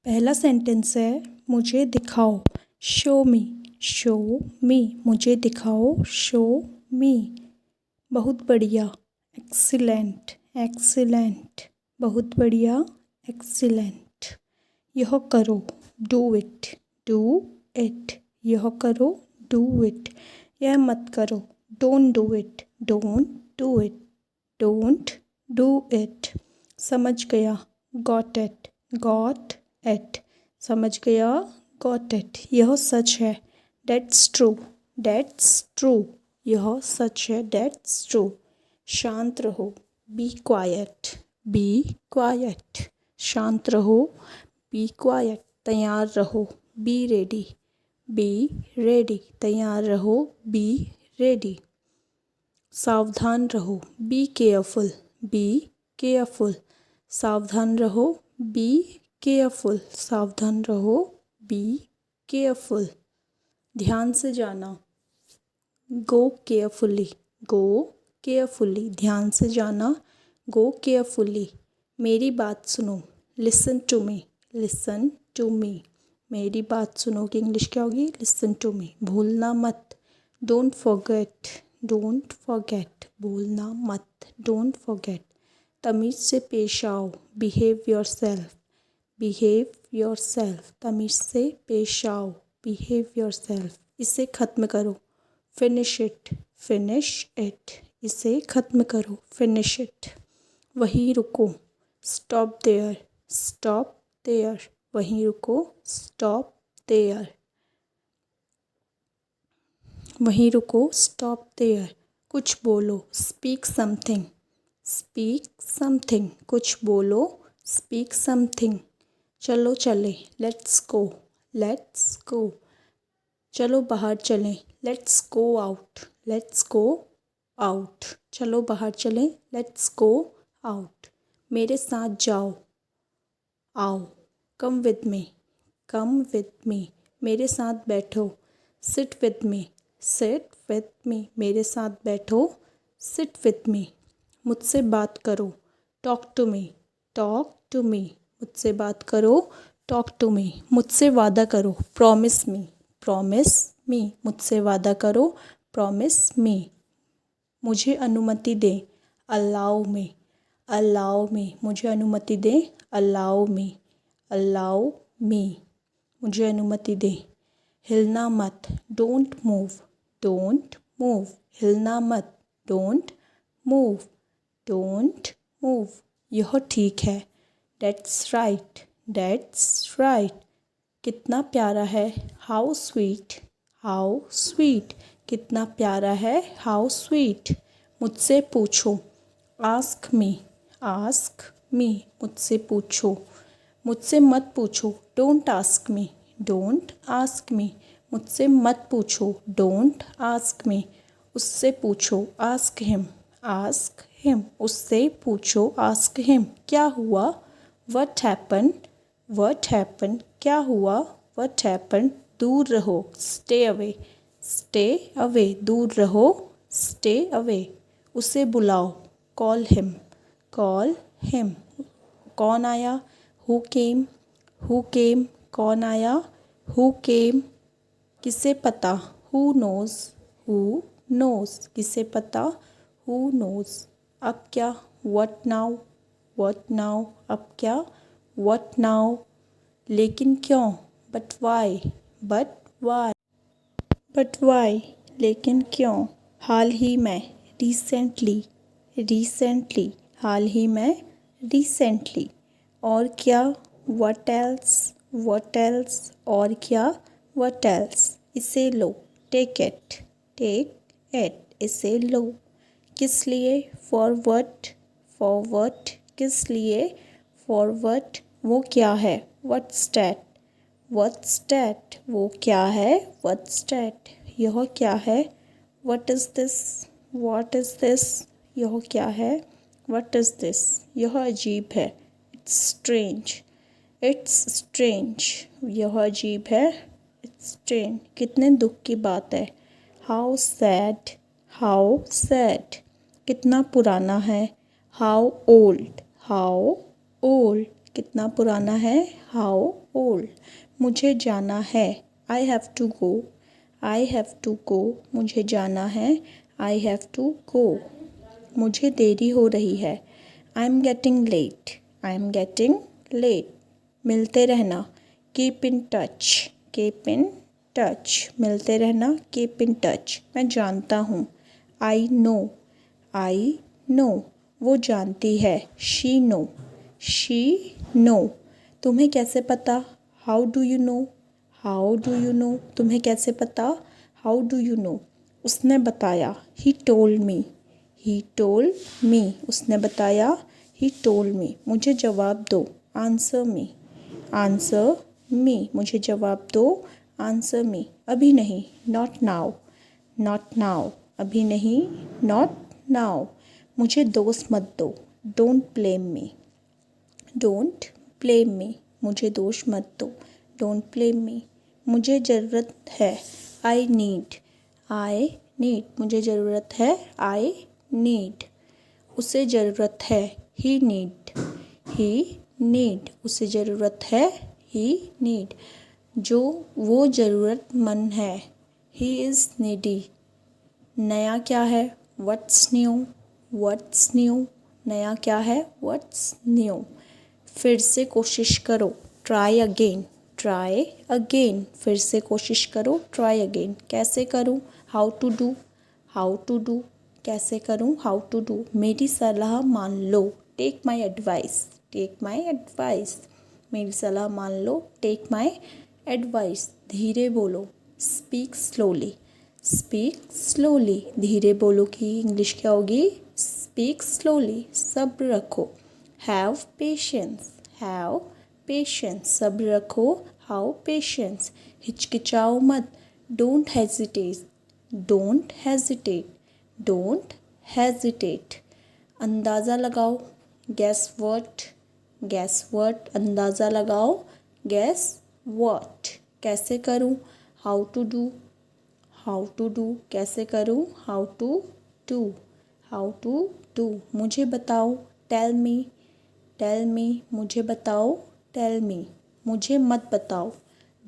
पहला सेंटेंस है मुझे दिखाओ, शो मी। शो मी, मुझे दिखाओ, शो मी। बहुत बढ़िया, एक्सीलेंट। एक्सीलेंट, बहुत बढ़िया, एक्सीलेंट। यह करो, डू इट। डू इट, यह करो, डू इट। यह मत करो, don't do it. Don't do it. Don't do it. समझ गया, गॉट इट। गॉट इट, समझ गया, गॉट इट। यह सच है, डेट्स ट्रू। डेट्स ट्रू, यह सच है, डेट्स ट्रू। शांत रहो, बी क्वाइट। बी क्वाइट, शांत रहो, बी क्वाइट। तैयार रहो, बी रेडी। बी रेडी, तैयार रहो, बी रेडी। सावधान रहो, बी केयरफुल। बी केयरफुल, सावधान रहो, बी केयरफुल। सावधान रहो, बी केयरफुल। ध्यान से जाना, गो केयरफुली। गो केयरफुली, ध्यान से जाना, गो केयरफुली। मेरी बात सुनो, listen to me. Listen to me, मेरी बात सुनो की इंग्लिश क्या होगी, लिसन टू मी। भूलना मत, डोंट फॉरगेट। डोंट फॉरगेट, भूलना मत, डोंट फॉरगेट। तमीज़ से पेश आओ, बिहेव योरसेल्फ। बिहेव योरसेल्फ, तमीज़ से पेश आओ, बिहेव योरसेल्फ। इसे ख़त्म करो, फिनिश इट। फिनिश इट, इसे ख़त्म करो, फिनिश इट। वहीं रुको, स्टॉप देयर। स्टॉप देयर, वहीं रुको, स्टॉप देयर। वहीं रुको, स्टॉप देयर। कुछ बोलो, स्पीक समथिंग। स्पीक समथिंग, कुछ बोलो, स्पीक समथिंग। चलो चलें, लेट्स गो। लेट्स गो, चलो बाहर चलें, let's go out. Let's go out, चलो बाहर चलें, लेट्स गो आउट। मेरे साथ जाओ, आओ। Come with me. Come with me, मेरे साथ बैठो, sit with me. Sit with me, मेरे साथ बैठो, सिट विद मी। मुझसे बात करो, talk to me. Talk to me, मुझसे बात करो, टॉक टू मी। मुझसे वादा करो, प्रॉमिस मी। प्रॉमिस मी, मुझसे वादा करो, प्रॉमिस मी। मुझे अनुमति दें, अलाउ मी। अलाउ मी, मुझे अनुमति दें, अलाउ मी। अलाउ मी, मुझे अनुमति दें। हिलना मत, डोंट मूव। डोंट मूव, हिलना मत, डोंट मूव। डोंट मूव, यह ठीक है, डेट्स राइट। डेट्स राइट, कितना प्यारा है, हाउ स्वीट। हाउ स्वीट, कितना प्यारा है, हाउ स्वीट। मुझसे पूछो, आस्क मी। आस्क मी, मुझसे पूछो। मुझसे मत पूछो, don't ask me. Don't ask me, मुझसे मत पूछो, डोंट आस्क मी। उससे पूछो, आस्क हिम। आस्क हिम, उससे पूछो, आस्क हिम। क्या हुआ, व्हाट हैपन। व्हाट हैपन, क्या हुआ, व्हाट हैपन। दूर रहो, स्टे अवे। स्टे अवे, दूर रहो, स्टे अवे। उसे बुलाओ, कॉल हिम। कॉल हिम, कौन आया, हु केम। हु केम, कौन आया, हु केम। किसे पता, हु नोज़। हु नोज़, किसे पता, हु नोज़। अब क्या, व्हाट नाउ। व्हाट नाउ, अब क्या, व्हाट नाउ। लेकिन क्यों, but why. But why. But why, लेकिन क्यों। हाल ही में, रिसेंटली। रिसेंटली, हाल ही में, रिसेंटली। और क्या, व्हाट एल्स। व्हाट एल्स, और क्या, व्हाट एल्स। इसे लो, टेक इट। टेक इट, इसे लो। किस लिए, फॉर व्हाट। फॉर व्हाट, किस लिए, फॉर व्हाट। वो क्या है, व्हाट्स दैट। व्हाट्स दैट, वो क्या है, व्हाट्स दैट। यह क्या है, what is this. What is this, यह क्या है, व्हाट इज़ दिस। यह अजीब है, इट्स स्ट्रेंज। इट्स स्ट्रेंज, यह अजीब है, इट्स स्ट्रेंज। कितने दुख की बात है, हाउ सैड। हाउ सैड, कितना पुराना है, हाउ ओल्ड। हाउ ओल्ड, कितना पुराना है, हाउ ओल्ड। मुझे जाना है, I have to go, I have to go. मुझे जाना है, आई हैव टू गो। मुझे देरी हो रही है, I am getting late, I am getting late. मिलते रहना, keep in touch, keep in touch. मिलते रहना, कीप इन टच। मैं जानता हूँ, आई नो, आई नो। वो जानती है, शी नो, शी नो। तुम्हें कैसे पता, how do you know, how do you know. तुम्हें कैसे पता, हाउ डू यू नो। उसने बताया, he told me, he told me. उसने बताया, ही टोल्ड मी। मुझे जवाब दो, आंसर मी, आंसर मी। मुझे जवाब दो, आंसर मी। अभी नहीं, नॉट नाउ, नॉट नाउ। अभी नहीं, नॉट नाउ। मुझे दोष मत दो, don't blame me, don't blame me. मुझे दोष मत दो, डोंट ब्लेम मी। मुझे ज़रूरत है, आई नीड, आई नीड। मुझे ज़रूरत है, आई नीड। उसे ज़रूरत है, ही नीड, ही नीड। उसे ज़रूरत है, ही नीड। जो वो ज़रूरतमंद है, ही इज़ नीडी। नया क्या है, व्हाट्स न्यू, व्हाट्स न्यू। नया क्या है, व्हाट्स न्यू। फिर से कोशिश करो, ट्राई अगेन, ट्राई अगेन। फिर से कोशिश करो, ट्राई अगेन। कैसे करूँ, how to do, how to do. कैसे करूँ, हाउ टू डू। मेरी सलाह मान लो, take my advice, take my advice. मेरी सलाह मान लो, टेक माई एडवाइस। धीरे बोलो, स्पीक स्लोली, स्पीक स्लोली। धीरे बोलो की इंग्लिश क्या होगी, स्पीक स्लोली। सब्र रखो, हैव पेशेंस, हैव पेशेंस। सब्र रखो, हाउ पेशेंस। हिचकिचाओ मत, don't hesitate, don't hesitate, don't hesitate. अंदाज़ा लगाओ, गैस व्हाट, गैस व्हाट। अंदाज़ा लगाओ, गैस व्हाट। कैसे करूँ, how to do, how to do. कैसे करूँ, how to do, how to do. मुझे बताओ, टेल मी, टेल मी। मुझे बताओ, टेल मी। मुझे मत बताओ,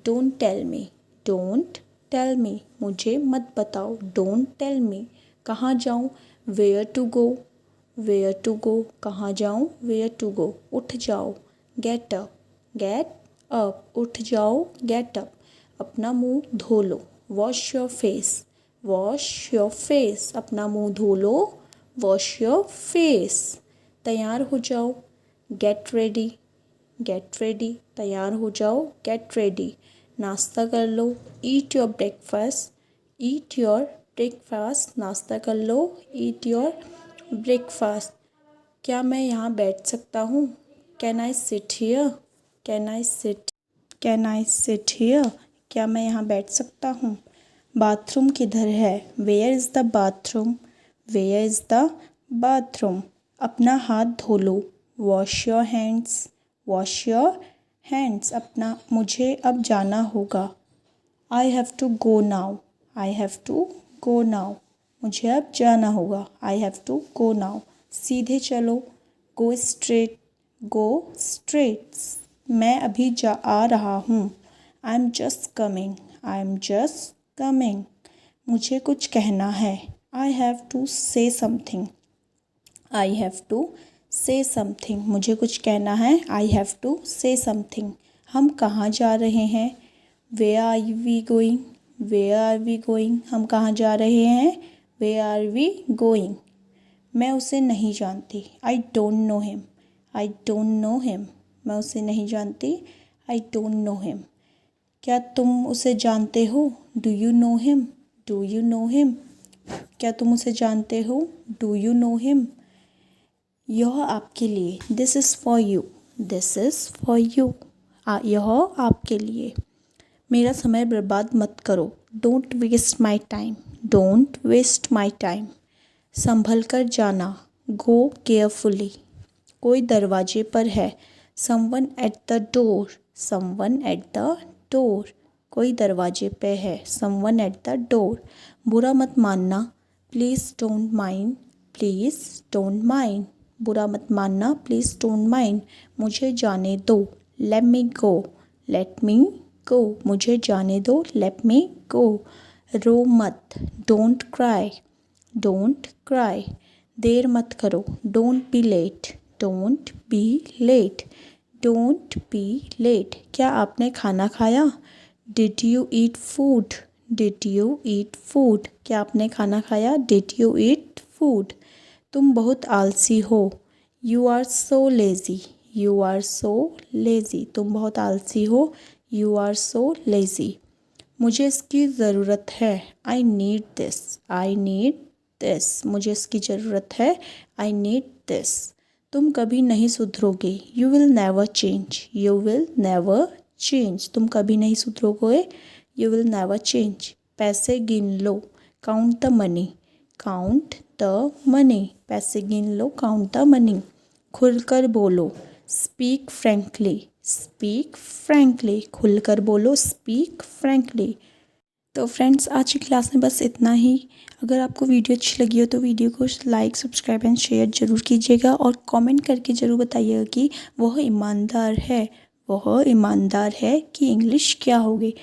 don't tell me, don't tell me. मुझे मत बताओ, डोंट टेल मी। कहाँ जाऊँ, where to go, where to go. कहाँ जाऊँ, वेयर टू गो। उठ जाओ, गेट अप, गेट अप। उठ जाओ, गेट अप। अपना मुंह धो लो, wash your face, wash your face. अपना मुंह धो लो, वॉश योर फेस। तैयार हो जाओ, गेट रेडी, गेट रेडी। तैयार हो जाओ, गेट रेडी। नाश्ता कर लो, eat your breakfast, eat your breakfast. नाश्ता कर लो, ईट योर ब्रेकफास्ट। क्या मैं यहाँ बैठ सकता हूँ, can I sit here, can I sit, can I sit here. क्या मैं यहाँ बैठ सकता हूँ। बाथरूम किधर है, where is the bathroom, where is the bathroom. अपना हाथ धो लो, wash your hands, wash your hands. अपना, मुझे अब जाना होगा, I have to go now, I have to go now. मुझे अब जाना होगा, I have to go now. सीधे चलो, गो स्ट्रेट, गो स्ट्रेट। मैं अभी आ रहा हूँ, I am just coming, I am just coming. मुझे कुछ कहना है, I have to say something, I have to say something. मुझे कुछ कहना है, I have to say something. हम कहाँ जा रहे हैं, where are we going, where are we going. हम कहाँ जा रहे हैं, वेयर आर वी गोइंग। मैं उसे नहीं जानती, I don't know him, I don't know him. मैं उसे नहीं जानती, आई डोंट नो हिम। क्या तुम उसे जानते हो, do you know him, do you know him. क्या तुम उसे जानते हो, डू यू नो हिम। यह आपके लिए, this is for you, this is for you. यह आपके लिए। मेरा समय बर्बाद मत करो, don't waste my time, don't waste my time. संभल कर जाना, गो केयरफुली। कोई दरवाजे पर है, someone at the door, someone at the door. कोई दरवाजे पे है, समवन एट द डोर। बुरा मत मानना, please don't mind, please don't mind. बुरा मत मानना, प्लीज़ डोंट माइंड। मुझे जाने दो, लेट मी गो, लेट मी गो, मुझे जाने दो, लेट मी गो। रो मत, डोंट क्राई, डोंट क्राई। देर मत करो, don't be late, don't be late, don't be late. क्या आपने खाना खाया? Did you eat food, did you eat food. क्या आपने खाना खाया? Did you eat food. तुम बहुत आलसी हो, you are so lazy, you are so lazy. तुम बहुत आलसी हो, यू आर सो लेज़ी। मुझे इसकी ज़रूरत है, I need this, I need this. मुझे इसकी ज़रूरत है, आई नीड दिस। तुम कभी नहीं सुधरोगे, you will never change, you will never change. तुम कभी नहीं सुधरोगे, यू विल नेवर चेंज। पैसे गिन लो, count the money, count the money. पैसे गिन लो, काउंट द मनी। खुलकर बोलो, स्पीक फ्रैंकली, स्पीक फ्रैंकली। खुलकर बोलो, स्पीक फ्रैंकली। तो फ्रेंड्स, आज की क्लास में बस इतना ही। अगर आपको वीडियो अच्छी लगी हो तो वीडियो को लाइक, सब्सक्राइब एंड शेयर ज़रूर कीजिएगा और कमेंट करके ज़रूर बताइएगा कि वह ईमानदार है, वह ईमानदार है कि इंग्लिश क्या होगी।